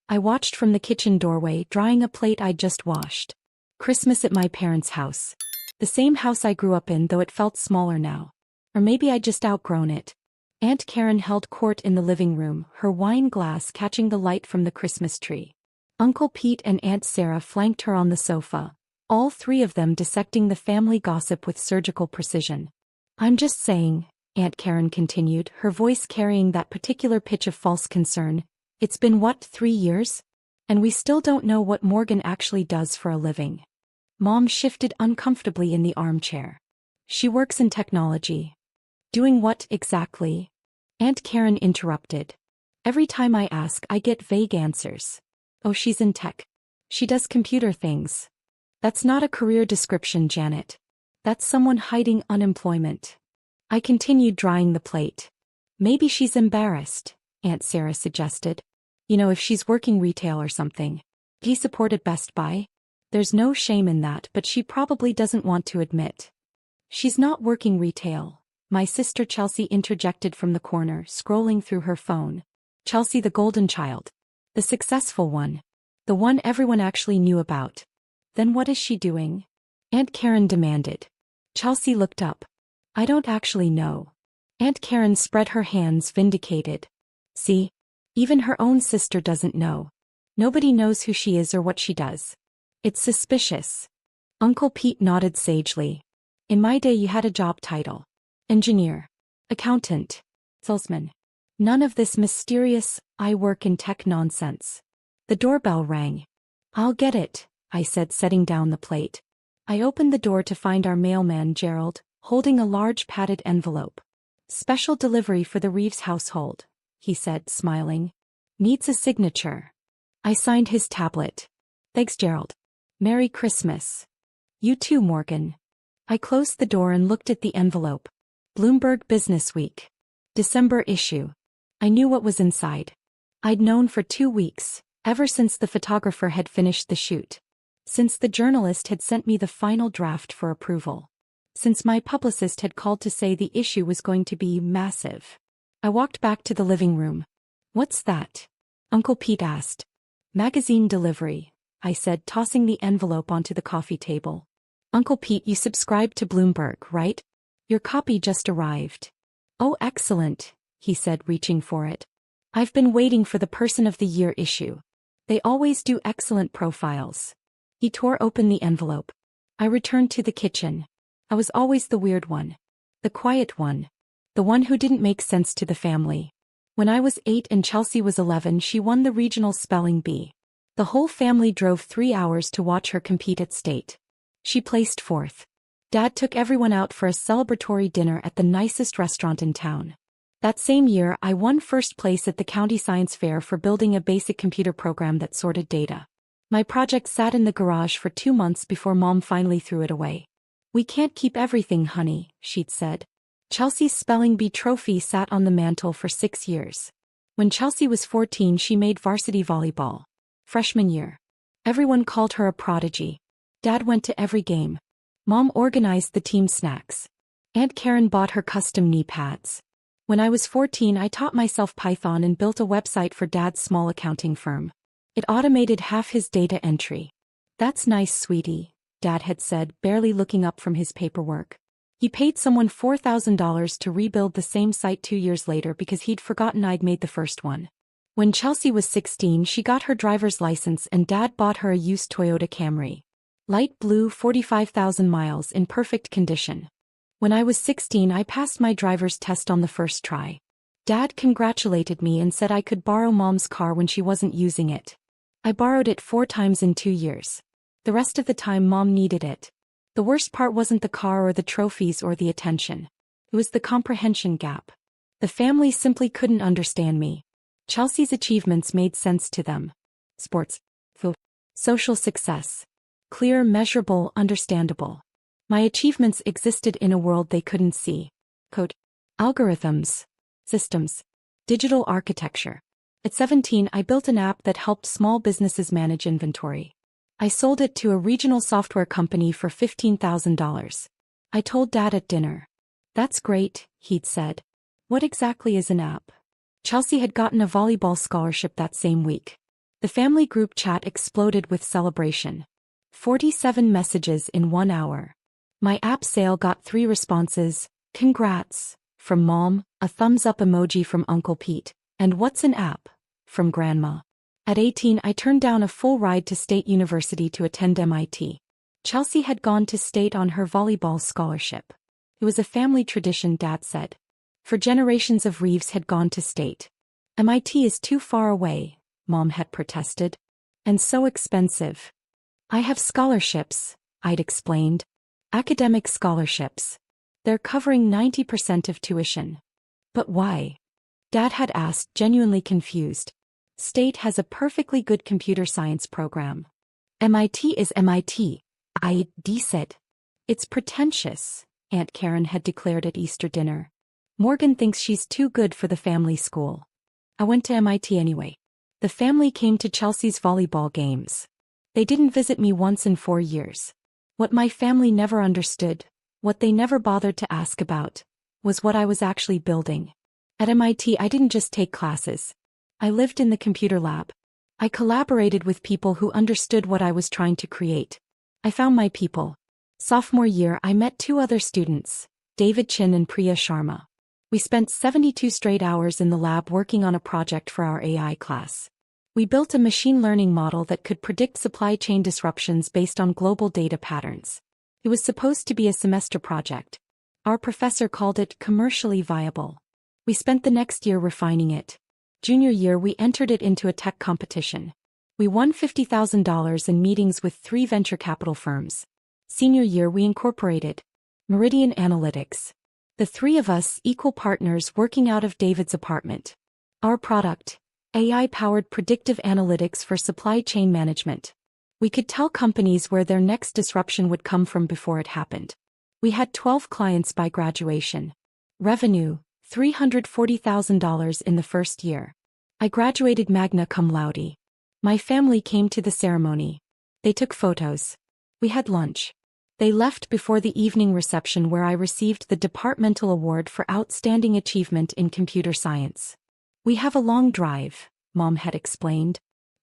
I watched from the kitchen doorway, drying a plate I'd just washed. Christmas at my parents' house. The same house I grew up in, though it felt smaller now. Or maybe I'd just outgrown it. Aunt Karen held court in the living room, her wine glass catching the light from the Christmas tree. Uncle Pete and Aunt Sarah flanked her on the sofa, all three of them dissecting the family gossip with surgical precision. I'm just saying, Aunt Karen continued, her voice carrying that particular pitch of false concern, it's been 3 years? And we still don't know what Morgan actually does for a living. Mom shifted uncomfortably in the armchair. She works in technology. Doing what exactly? Aunt Karen interrupted. Every time I ask, I get vague answers. Oh, she's in tech. She does computer things. That's not a career description, Janet. That's someone hiding unemployment. I continued drying the plate. Maybe she's embarrassed, Aunt Sarah suggested. You know, if she's working retail or something. He supported Best Buy. There's no shame in that, but she probably doesn't want to admit. She's not working retail, my sister Chelsea interjected from the corner, scrolling through her phone. Chelsea, the golden child. The successful one. The one everyone actually knew about. Then what is she doing? Aunt Karen demanded. Chelsea looked up. I don't actually know. Aunt Karen spread her hands, vindicated. See? Even her own sister doesn't know. Nobody knows who she is or what she does. It's suspicious. Uncle Pete nodded sagely. In my day you had a job title. Engineer. Accountant. Salesman. None of this mysterious, I work in tech nonsense. The doorbell rang. I'll get it, I said, setting down the plate. I opened the door to find our mailman Gerald, holding a large padded envelope. Special delivery for the Reeves household, he said, smiling. Needs a signature. I signed his tablet. Thanks, Gerald. Merry Christmas. You too, Morgan. I closed the door and looked at the envelope. Bloomberg Business Week. December issue. I knew what was inside. I'd known for 2 weeks, ever since the photographer had finished the shoot. Since the journalist had sent me the final draft for approval. Since my publicist had called to say the issue was going to be massive. I walked back to the living room. What's that? Uncle Pete asked. Magazine delivery, I said, tossing the envelope onto the coffee table. Uncle Pete, you subscribe to Bloomberg, right? Your copy just arrived. Oh, excellent, he said, reaching for it. I've been waiting for the Person of the Year issue. They always do excellent profiles. He tore open the envelope. I returned to the kitchen. I was always the weird one. The quiet one. The one who didn't make sense to the family. When I was 8 and Chelsea was 11, she won the regional spelling bee. The whole family drove 3 hours to watch her compete at state. She placed 4th. Dad took everyone out for a celebratory dinner at the nicest restaurant in town. That same year, I won first place at the county science fair for building a basic computer program that sorted data. My project sat in the garage for 2 months before Mom finally threw it away. We can't keep everything, honey, she'd said. Chelsea's spelling bee trophy sat on the mantle for 6 years. When Chelsea was 14, she made varsity volleyball. Freshman year. Everyone called her a prodigy. Dad went to every game. Mom organized the team snacks. Aunt Karen bought her custom knee pads. When I was 14, I taught myself Python and built a website for Dad's small accounting firm. It automated half his data entry. That's nice, sweetie, Dad had said, barely looking up from his paperwork. He paid someone $4,000 to rebuild the same site 2 years later because he'd forgotten I'd made the first one. When Chelsea was 16, she got her driver's license and Dad bought her a used Toyota Camry. Light blue, 45,000 miles, in perfect condition. When I was 16, I passed my driver's test on the first try. Dad congratulated me and said I could borrow Mom's car when she wasn't using it. I borrowed it 4 times in 2 years. The rest of the time Mom needed it. The worst part wasn't the car or the trophies or the attention. It was the comprehension gap. The family simply couldn't understand me. Chelsea's achievements made sense to them. Sports. Food. Social success. Clear, measurable, understandable. My achievements existed in a world they couldn't see. Code. Algorithms. Systems. Digital architecture. At 17, I built an app that helped small businesses manage inventory. I sold it to a regional software company for $15,000. I told Dad at dinner. That's great, he'd said. What exactly is an app? Chelsea had gotten a volleyball scholarship that same week. The family group chat exploded with celebration. 47 messages in 1 hour. My app sale got 3 responses, congrats, from Mom, a thumbs up emoji from Uncle Pete, and what's an app, from Grandma. At 18 I turned down a full ride to State University to attend MIT. Chelsea had gone to State on her volleyball scholarship. It was a family tradition, Dad said. For generations of Reeves had gone to State. MIT is too far away, Mom had protested. And so expensive. I have scholarships, I'd explained. Academic scholarships. They're covering 90% of tuition. But why? Dad had asked, genuinely confused. State has a perfectly good computer science program. MIT is MIT, I'd said. It's pretentious, Aunt Karen had declared at Easter dinner. Morgan thinks she's too good for the family school. I went to MIT anyway. The family came to Chelsea's volleyball games. They didn't visit me once in 4 years. What my family never understood, what they never bothered to ask about, was what I was actually building. At MIT I didn't just take classes. I lived in the computer lab. I collaborated with people who understood what I was trying to create. I found my people. Sophomore year I met 2 other students, David Chin and Priya Sharma. We spent 72 straight hours in the lab working on a project for our AI class. We built a machine learning model that could predict supply chain disruptions based on global data patterns. It was supposed to be a semester project. Our professor called it commercially viable. We spent the next year refining it. Junior year we entered it into a tech competition. We won $50,000 in meetings with 3 venture capital firms. Senior year we incorporated Meridian Analytics. The 3 of us equal partners working out of David's apartment. Our product, AI-powered predictive analytics for supply chain management. We could tell companies where their next disruption would come from before it happened. We had 12 clients by graduation. Revenue, $340,000 in the first year. I graduated magna cum laude. My family came to the ceremony. They took photos. We had lunch. They left before the evening reception where I received the departmental award for outstanding achievement in computer science. We have a long drive, Mom had explained.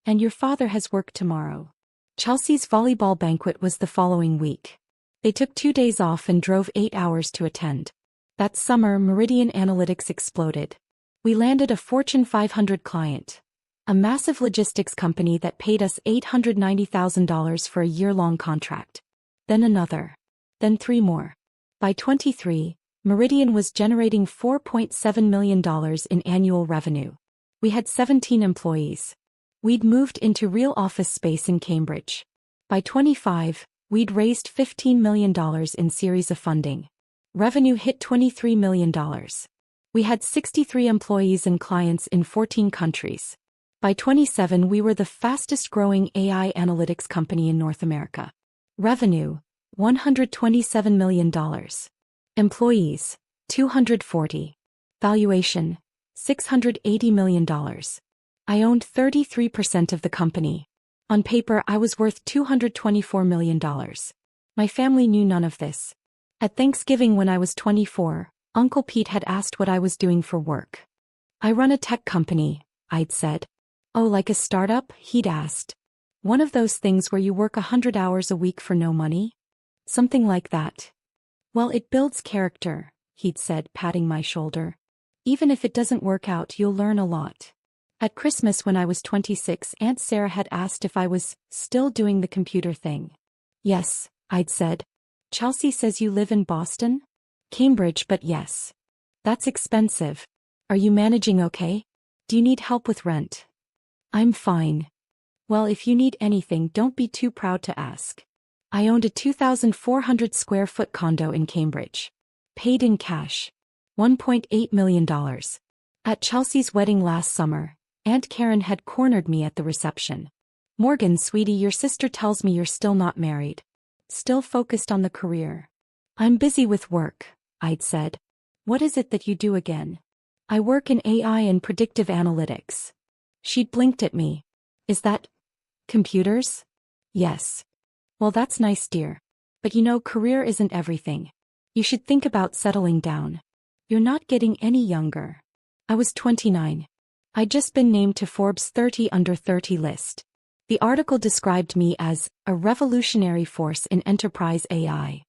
And your father has work tomorrow. Chelsea's volleyball banquet was the following week. They took 2 days off and drove 8 hours to attend. That summer Meridian Analytics exploded. We landed a Fortune 500 client. A massive logistics company that paid us $890,000 for a year-long contract. Then another. Then 3 more. By 23, Meridian was generating $4.7 million in annual revenue. We had 17 employees. We'd moved into real office space in Cambridge. By 25, we'd raised $15 million in series of funding. Revenue hit $23 million. We had 63 employees and clients in 14 countries. By 27 we were the fastest growing AI analytics company in North America. Revenue, $127 million. Employees, 240. Valuation, $680 million. I owned 33% of the company. On paper I was worth $224 million. My family knew none of this. At Thanksgiving when I was 24, Uncle Pete had asked what I was doing for work. I run a tech company, I'd said. Oh, like a startup? He'd asked. One of those things where you work 100 hours a week for no money? Something like that. Well, it builds character, he'd said, patting my shoulder. Even if it doesn't work out, you'll learn a lot. At Christmas when I was 26, Aunt Sarah had asked if I was still doing the computer thing. Yes, I'd said. Chelsea says you live in Boston? Cambridge, but yes. That's expensive. Are you managing okay? Do you need help with rent? I'm fine. Well, if you need anything, don't be too proud to ask. I owned a 2,400 square foot condo in Cambridge. Paid in cash. $1.8 million. At Chelsea's wedding last summer, Aunt Karen had cornered me at the reception. Morgan, sweetie, your sister tells me you're still not married. Still focused on the career. I'm busy with work, I'd said. What is it that you do again? I work in AI and predictive analytics. She'd blinked at me. Is that computers? Yes. Well, that's nice, dear. But you know, career isn't everything. You should think about settling down. You're not getting any younger. I was 29. I'd just been named to Forbes 30 Under 30 list. The article described me as a revolutionary force in enterprise AI.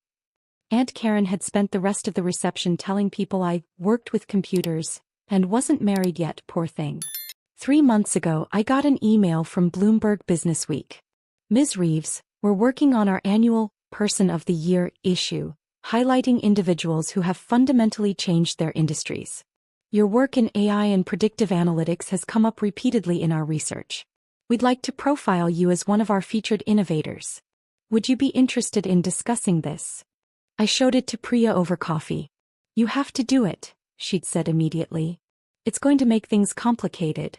Aunt Karen had spent the rest of the reception telling people I worked with computers and wasn't married yet, poor thing. 3 months ago, I got an email from Bloomberg Businessweek. Ms. Reeves, we're working on our annual Person of the Year issue, highlighting individuals who have fundamentally changed their industries. Your work in AI and predictive analytics has come up repeatedly in our research. We'd like to profile you as one of our featured innovators. Would you be interested in discussing this? I showed it to Priya over coffee. You have to do it, she'd said immediately. It's going to make things complicated.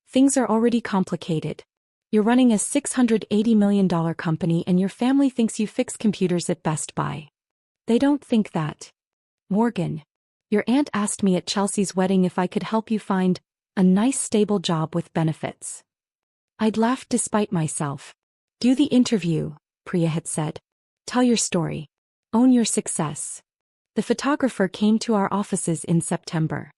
Things are already complicated. You're running a $680 million company and your family thinks you fix computers at Best Buy. They don't think that. Morgan, your aunt asked me at Chelsea's wedding if I could help you find a nice stable job with benefits. I'd laughed despite myself. Do the interview, Priya had said. Tell your story. Own your success. The photographer came to our offices in September.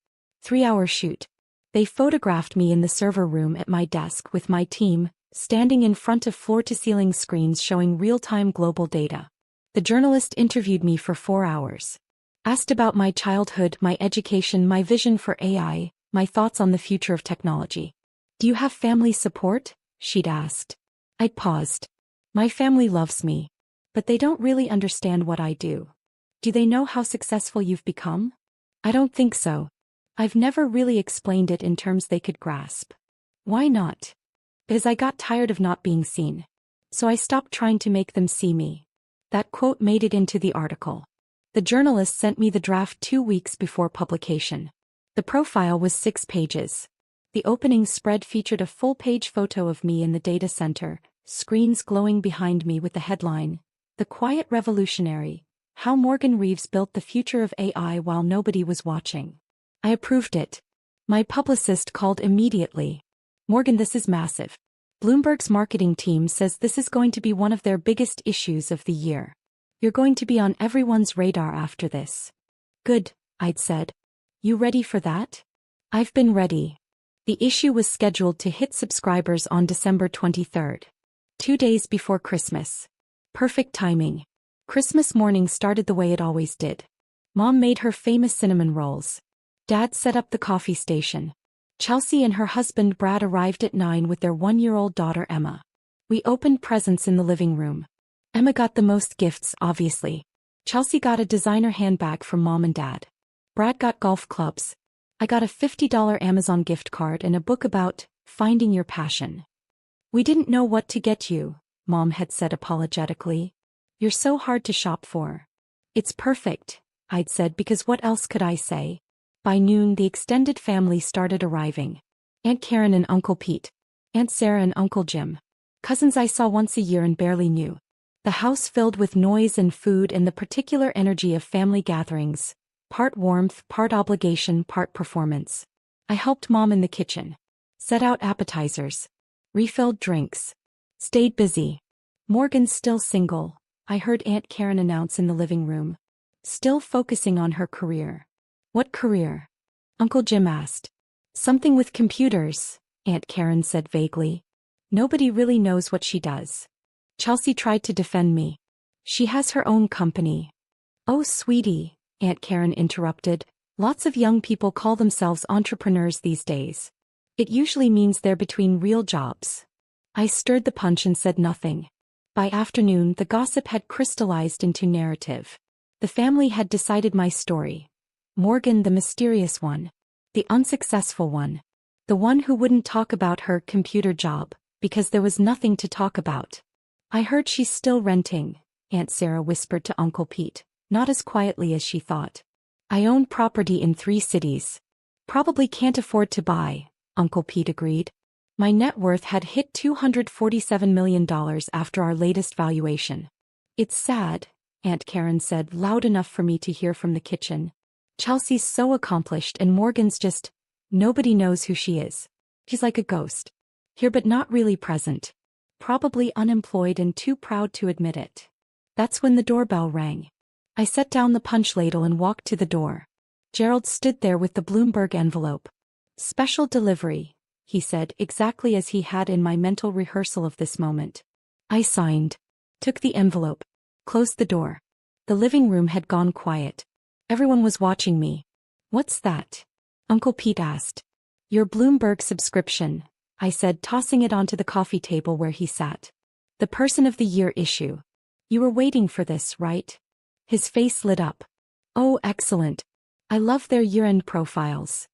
3-hour shoot. They photographed me in the server room at my desk with my team, standing in front of floor-to-ceiling screens showing real-time global data. The journalist interviewed me for 4 hours. Asked about my childhood, my education, my vision for AI, my thoughts on the future of technology. Do you have family support? She'd asked. I'd paused. My family loves me. But they don't really understand what I do. Do they know how successful you've become? I don't think so. I've never really explained it in terms they could grasp. Why not? Because I got tired of not being seen. So I stopped trying to make them see me. That quote made it into the article. The journalist sent me the draft 2 weeks before publication. The profile was 6 pages. The opening spread featured a full-page photo of me in the data center, screens glowing behind me with the headline, "The Quiet Revolutionary, How Morgan Reeves Built the Future of AI While Nobody Was Watching." I approved it. My publicist called immediately. Morgan, this is massive. Bloomberg's marketing team says this is going to be one of their biggest issues of the year. You're going to be on everyone's radar after this. Good, I'd said. You ready for that? I've been ready. The issue was scheduled to hit subscribers on December 23rd. 2 days before Christmas. Perfect timing. Christmas morning started the way it always did. Mom made her famous cinnamon rolls. Dad set up the coffee station. Chelsea and her husband Brad arrived at 9 with their 1-year-old daughter Emma. We opened presents in the living room. Emma got the most gifts, obviously. Chelsea got a designer handbag from Mom and Dad. Brad got golf clubs. I got a $50 Amazon gift card and a book about finding your passion. We didn't know what to get you, Mom had said apologetically. You're so hard to shop for. It's perfect, I'd said, because what else could I say? By noon, the extended family started arriving. Aunt Karen and Uncle Pete. Aunt Sarah and Uncle Jim. Cousins I saw once a year and barely knew. The house filled with noise and food and the particular energy of family gatherings. Part warmth, part obligation, part performance. I helped Mom in the kitchen. Set out appetizers. Refilled drinks. Stayed busy. Morgan's still single, I heard Aunt Karen announce in the living room. Still focusing on her career. What career? Uncle Jim asked. Something with computers, Aunt Karen said vaguely. Nobody really knows what she does. Chelsea tried to defend me. She has her own company. Oh, sweetie, Aunt Karen interrupted. Lots of young people call themselves entrepreneurs these days. It usually means they're between real jobs. I stirred the punch and said nothing. By afternoon, the gossip had crystallized into narrative. The family had decided my story. Morgan, the mysterious one. The unsuccessful one. The one who wouldn't talk about her computer job, because there was nothing to talk about. I heard she's still renting, Aunt Sarah whispered to Uncle Pete, not as quietly as she thought. I own property in 3 cities. Probably can't afford to buy, Uncle Pete agreed. My net worth had hit $247 million after our latest valuation. It's sad, Aunt Karen said, loud enough for me to hear from the kitchen. Chelsea's so accomplished and Morgan's just, nobody knows who she is. She's like a ghost. Here but not really present. Probably unemployed and too proud to admit it. That's when the doorbell rang. I set down the punch ladle and walked to the door. Gerald stood there with the Bloomberg envelope. Special delivery, he said exactly as he had in my mental rehearsal of this moment. I signed, took the envelope, closed the door. The living room had gone quiet. Everyone was watching me. What's that? Uncle Pete asked. Your Bloomberg subscription, I said, tossing it onto the coffee table where he sat. The Person of the Year issue. You were waiting for this, right? His face lit up. Oh, excellent. I love their year-end profiles.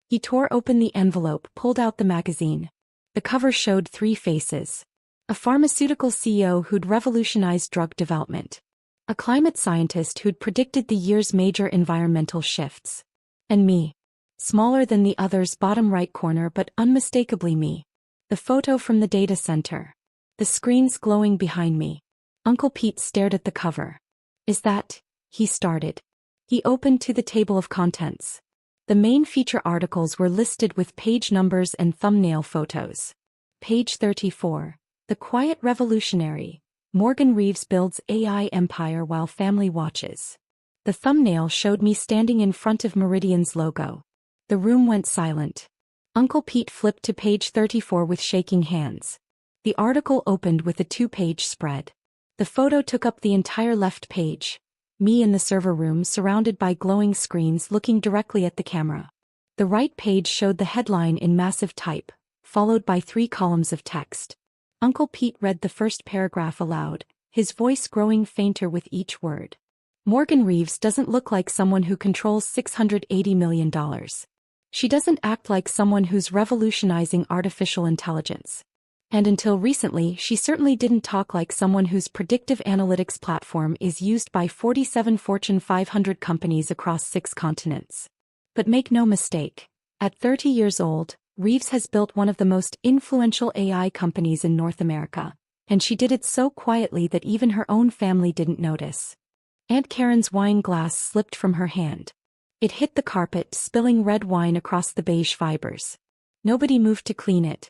He tore open the envelope, pulled out the magazine. The cover showed three faces. A pharmaceutical CEO who'd revolutionized drug development. A climate scientist who'd predicted the year's major environmental shifts. And me. Smaller than the others, bottom right corner, but unmistakably me. The photo from the data center. The screens glowing behind me. Uncle Pete stared at the cover. Is that? He started. He opened to the table of contents. The main feature articles were listed with page numbers and thumbnail photos. Page 34. The Quiet Revolutionary. Morgan Reeves builds AI empire while family watches. The thumbnail showed me standing in front of Meridian's logo. The room went silent. Uncle Pete flipped to page 34 with shaking hands. The article opened with a 2-page spread. The photo took up the entire left page. Me in the server room surrounded by glowing screens looking directly at the camera. The right page showed the headline in massive type, followed by 3 columns of text. Uncle Pete read the first paragraph aloud, his voice growing fainter with each word. Morgan Reeves doesn't look like someone who controls $680 million. She doesn't act like someone who's revolutionizing artificial intelligence. And until recently, she certainly didn't talk like someone whose predictive analytics platform is used by 47 Fortune 500 companies across 6 continents. But make no mistake, at 30 years old, Reeves has built one of the most influential AI companies in North America, and she did it so quietly that even her own family didn't notice. Aunt Karen's wine glass slipped from her hand. It hit the carpet, spilling red wine across the beige fibers. Nobody moved to clean it.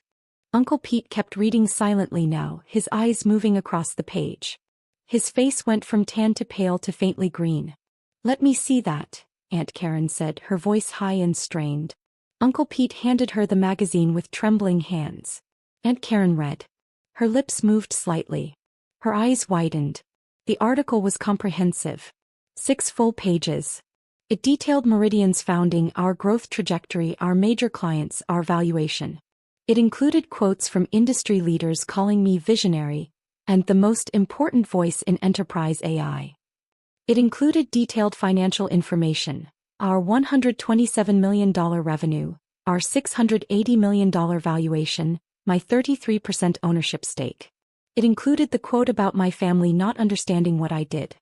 Uncle Pete kept reading silently now, his eyes moving across the page. His face went from tan to pale to faintly green. Let me see that, Aunt Karen said, her voice high and strained. Uncle Pete handed her the magazine with trembling hands. Aunt Karen read. Her lips moved slightly. Her eyes widened. The article was comprehensive. 6 full pages. It detailed Meridian's founding, our growth trajectory, our major clients, our valuation. It included quotes from industry leaders calling me visionary, and the most important voice in enterprise AI. It included detailed financial information, our $127 million revenue, our $680 million valuation, my 33% ownership stake. It included the quote about my family not understanding what I did.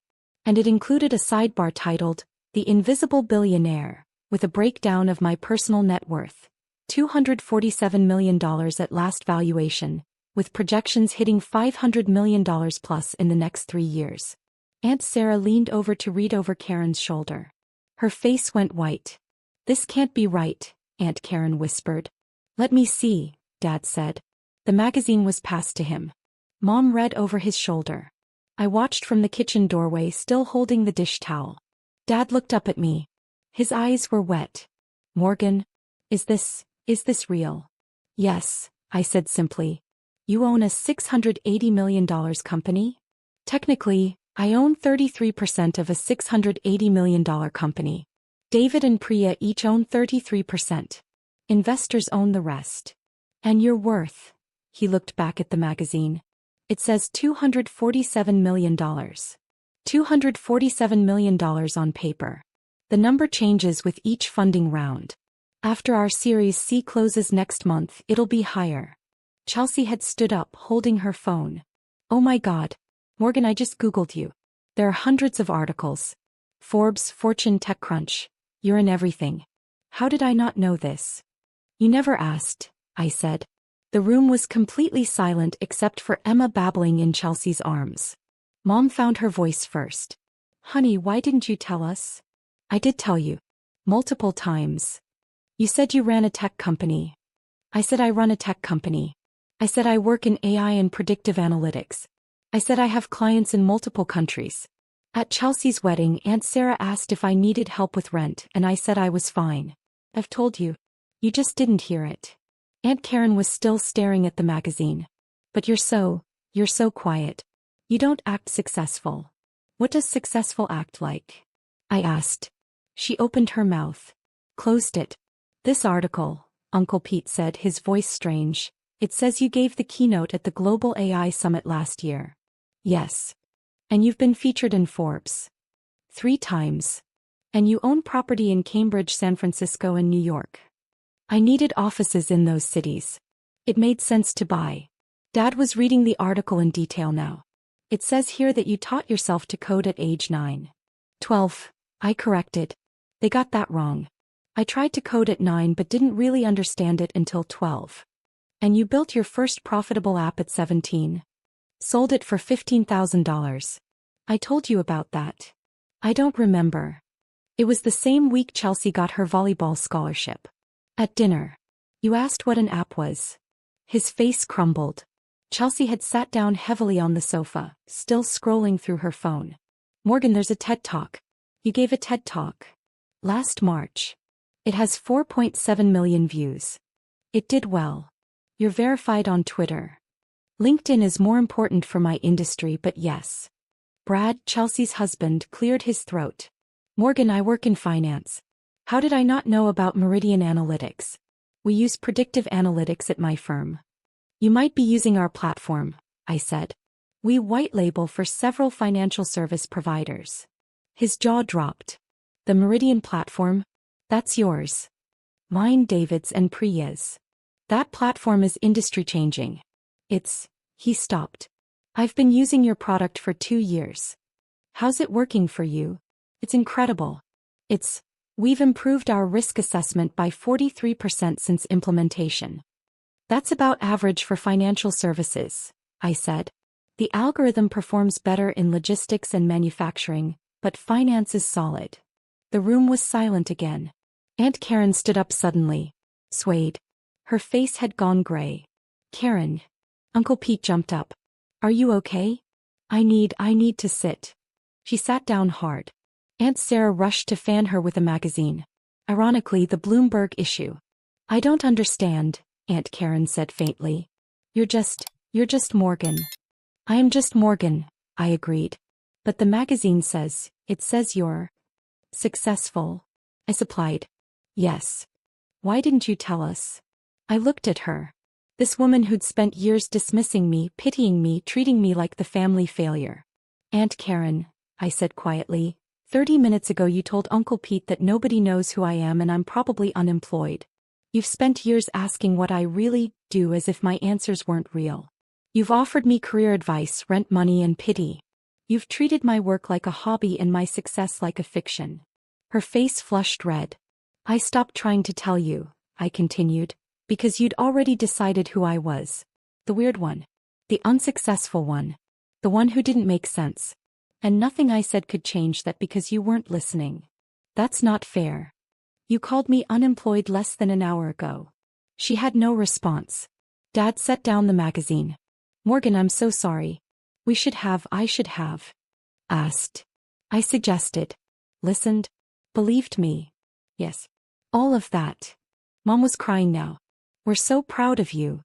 And it included a sidebar titled, The Invisible Billionaire, with a breakdown of my personal net worth. $247 million at last valuation, with projections hitting $500 million plus in the next 3 years. Aunt Sarah leaned over to read over Karen's shoulder. Her face went white. This can't be right, Aunt Karen whispered. Let me see, Dad said. The magazine was passed to him. Mom read over his shoulder. I watched from the kitchen doorway, still holding the dish towel. Dad looked up at me. His eyes were wet. Morgan, is this real? Yes, I said simply. You own a $680 million company? Technically, I own 33% of a $680 million company. David and Priya each own 33%. Investors own the rest. And your worth? He looked back at the magazine. It says $247 million. $247 million on paper. The number changes with each funding round. After our Series C closes next month, it'll be higher. Chelsea had stood up, holding her phone. Oh my God. Morgan, I just Googled you. There are hundreds of articles. Forbes, Fortune, TechCrunch. You're in everything. How did I not know this? You never asked, I said. The room was completely silent except for Emma babbling in Chelsea's arms. Mom found her voice first. Honey, why didn't you tell us? I did tell you. Multiple times. You said you ran a tech company. I said I run a tech company. I said I work in AI and predictive analytics. I said I have clients in multiple countries. At Chelsea's wedding, Aunt Sarah asked if I needed help with rent, and I said I was fine. I've told you. You just didn't hear it. Aunt Karen was still staring at the magazine. But you're so quiet. You don't act successful. What does successful act like? I asked. She opened her mouth. Closed it. This article, Uncle Pete said, his voice strange. It says you gave the keynote at the Global AI Summit last year. Yes. And you've been featured in Forbes 3 times. And you own property in Cambridge, San Francisco, and New York. I needed offices in those cities. It made sense to buy. Dad was reading the article in detail now. It says here that you taught yourself to code at age 9. 12, I corrected. They got that wrong. I tried to code at 9 but didn't really understand it until 12. And you built your first profitable app at 17. Sold it for $15,000. I told you about that. I don't remember. It was the same week Chelsea got her volleyball scholarship. At dinner. You asked what an app was. His face crumbled. Chelsea had sat down heavily on the sofa, still scrolling through her phone. Morgan, there's a TED Talk. You gave a TED Talk. Last March. It has 4.7 million views. It did well. You're verified on Twitter. LinkedIn is more important for my industry, but yes. Brad, Chelsea's husband, cleared his throat. Morgan, I work in finance. How did I not know about Meridian Analytics? We use predictive analytics at my firm. You might be using our platform, I said. We white label for several financial service providers. His jaw dropped. The Meridian platform? That's yours. Mine, David's and Priya's. That platform is industry-changing. He stopped. I've been using your product for 2 years. How's it working for you? It's incredible. We've improved our risk assessment by 43% since implementation. That's about average for financial services, I said. The algorithm performs better in logistics and manufacturing, but finance is solid. The room was silent again. Aunt Karen stood up suddenly. Swayed. Her face had gone gray. Karen. Uncle Pete jumped up. Are you okay? I need to sit. She sat down hard. Aunt Sarah rushed to fan her with a magazine. Ironically, the Bloomberg issue. I don't understand, Aunt Karen said faintly. You're just Morgan. I am just Morgan, I agreed. But the magazine says you're successful. I supplied. Yes. Why didn't you tell us? I looked at her. This woman who'd spent years dismissing me, pitying me, treating me like the family failure. Aunt Karen, I said quietly, 30 minutes ago you told Uncle Pete that nobody knows who I am and I'm probably unemployed. You've spent years asking what I really do as if my answers weren't real. You've offered me career advice, rent money and pity. You've treated my work like a hobby and my success like a fiction. Her face flushed red. I stopped trying to tell you, I continued, because you'd already decided who I was. The weird one. The unsuccessful one. The one who didn't make sense. And nothing I said could change that because you weren't listening. That's not fair. You called me unemployed less than an hour ago. She had no response. Dad set down the magazine. Morgan, I'm so sorry. I should have. Asked. I suggested. Listened. Believed me. Yes. All of that. Mom was crying now. We're so proud of you.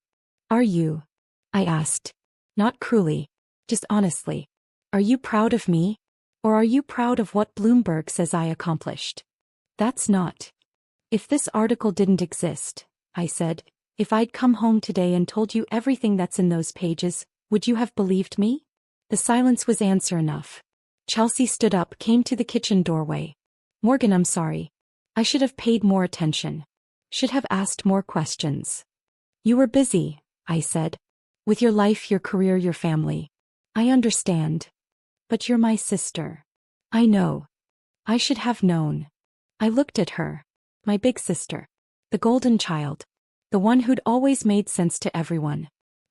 Are you? I asked. Not cruelly. Just honestly. Are you proud of me? Or are you proud of what Bloomberg says I accomplished? That's not. If this article didn't exist, I said, if I'd come home today and told you everything that's in those pages, would you have believed me? The silence was answer enough. Chelsea stood up, came to the kitchen doorway. Morgan, I'm sorry. I should have paid more attention. Should have asked more questions. You were busy, I said. With your life, your career, your family. I understand. But you're my sister. I know. I should have known. I looked at her. My big sister. The golden child. The one who'd always made sense to everyone.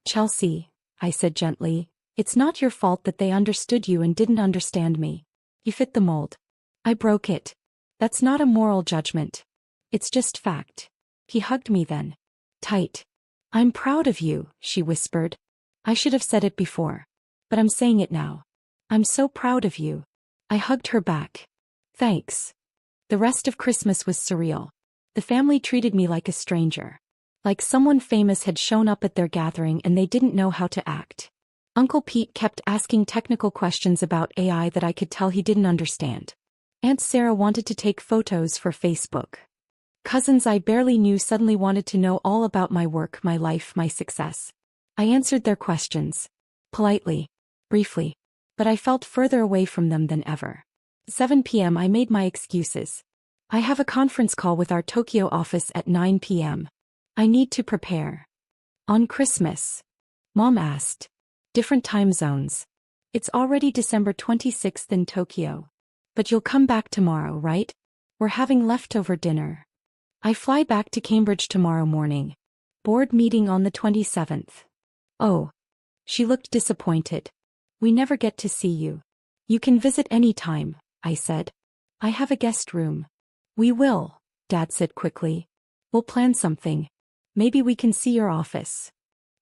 Chelsea, I said gently, it's not your fault that they understood you and didn't understand me. You fit the mold. I broke it. That's not a moral judgment. It's just fact. He hugged me then. Tight. I'm proud of you, she whispered. I should have said it before. But I'm saying it now. I'm so proud of you. I hugged her back. Thanks. The rest of Christmas was surreal. The family treated me like a stranger. Like someone famous had shown up at their gathering and they didn't know how to act. Uncle Pete kept asking technical questions about AI that I could tell he didn't understand. Aunt Sarah wanted to take photos for Facebook. Cousins I barely knew suddenly wanted to know all about my work, my life, my success. I answered their questions. Politely. Briefly. But I felt further away from them than ever. 7 p.m. I made my excuses. I have a conference call with our Tokyo office at 9 p.m. I need to prepare. On Christmas? Mom asked. Different time zones. It's already December 26th in Tokyo. But you'll come back tomorrow, right? We're having leftover dinner. I fly back to Cambridge tomorrow morning. Board meeting on the 27th. Oh. She looked disappointed. We never get to see you. You can visit any time, I said. I have a guest room. We will, Dad said quickly. We'll plan something. Maybe we can see your office.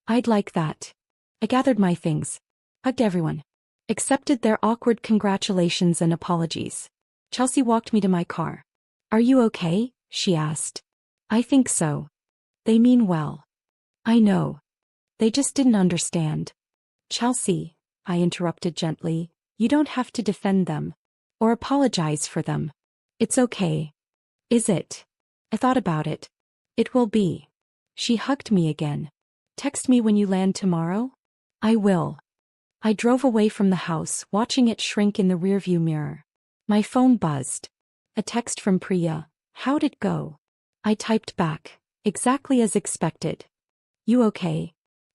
I'd like that. I gathered my things. Hugged everyone. Accepted their awkward congratulations and apologies. Chelsea walked me to my car. Are you okay? She asked. I think so. They mean well. I know. They just didn't understand. Chelsea, I interrupted gently, you don't have to defend them. Or apologize for them. It's okay. Is it? I thought about it. It will be. She hugged me again. Text me when you land tomorrow? I will. I drove away from the house, watching it shrink in the rearview mirror. My phone buzzed. A text from Priya. How'd it go? I typed back. Exactly as expected. You okay?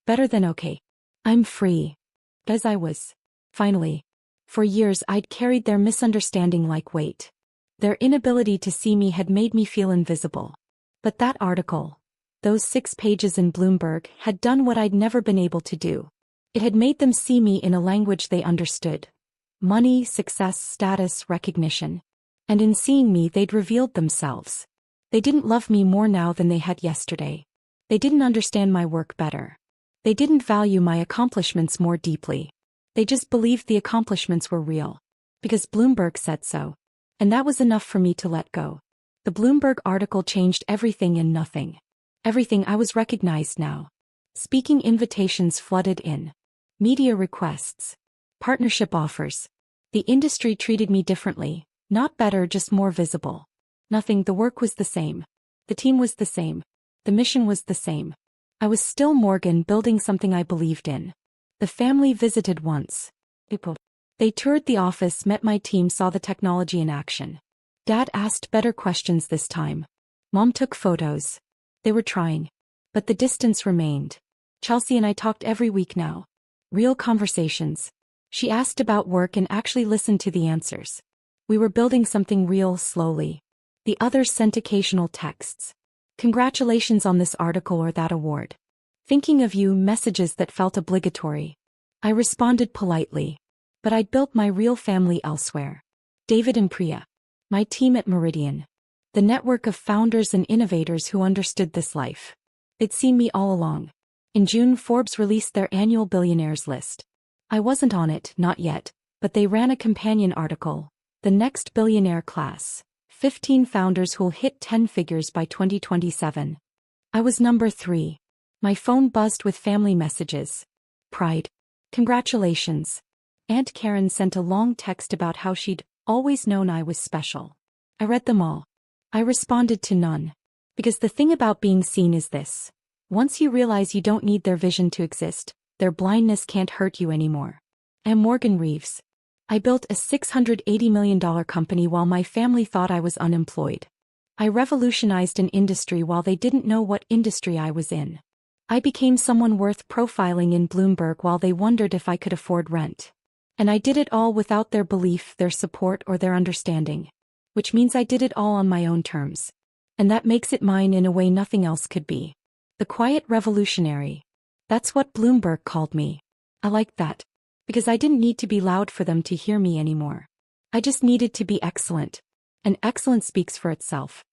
Better than okay. I'm free. As I was. Finally. For years I'd carried their misunderstanding like weight. Their inability to see me had made me feel invisible. But that article, those 6 pages in Bloomberg, had done what I'd never been able to do. It had made them see me in a language they understood. Money, success, status, recognition. And in seeing me they'd revealed themselves. They didn't love me more now than they had yesterday. They didn't understand my work better. They didn't value my accomplishments more deeply. They just believed the accomplishments were real. Because Bloomberg said so. And that was enough for me to let go. The Bloomberg article changed everything and nothing. Everything. I was recognized now. Speaking invitations flooded in. Media requests. Partnership offers. The industry treated me differently. Not better, just more visible. Nothing. The work was the same. The team was the same. The mission was the same. I was still Morgan, building something I believed in. The family visited once. They toured the office, met my team, saw the technology in action. Dad asked better questions this time. Mom took photos. They were trying. But the distance remained. Chelsea and I talked every week now. Real conversations. She asked about work and actually listened to the answers. We were building something real slowly. The others sent occasional texts. Congratulations on this article or that award. Thinking of you, messages that felt obligatory. I responded politely. But I'd built my real family elsewhere. David and Priya. My team at Meridian. The network of founders and innovators who understood this life. They'd seen me all along. In June, Forbes released their annual billionaires list. I wasn't on it, not yet, but they ran a companion article. The next billionaire class. 15 founders who'll hit 10 figures by 2027. I was number 3. My phone buzzed with family messages. Pride. Congratulations. Aunt Karen sent a long text about how she'd always known I was special. I read them all. I responded to none. Because the thing about being seen is this. Once you realize you don't need their vision to exist, their blindness can't hurt you anymore. I'm Morgan Reeves. I built a $680 million company while my family thought I was unemployed. I revolutionized an industry while they didn't know what industry I was in. I became someone worth profiling in Bloomberg while they wondered if I could afford rent. And I did it all without their belief, their support, or their understanding. Which means I did it all on my own terms. And that makes it mine in a way nothing else could be. The quiet revolutionary. That's what Bloomberg called me. I liked that. Because I didn't need to be loud for them to hear me anymore. I just needed to be excellent. And excellence speaks for itself.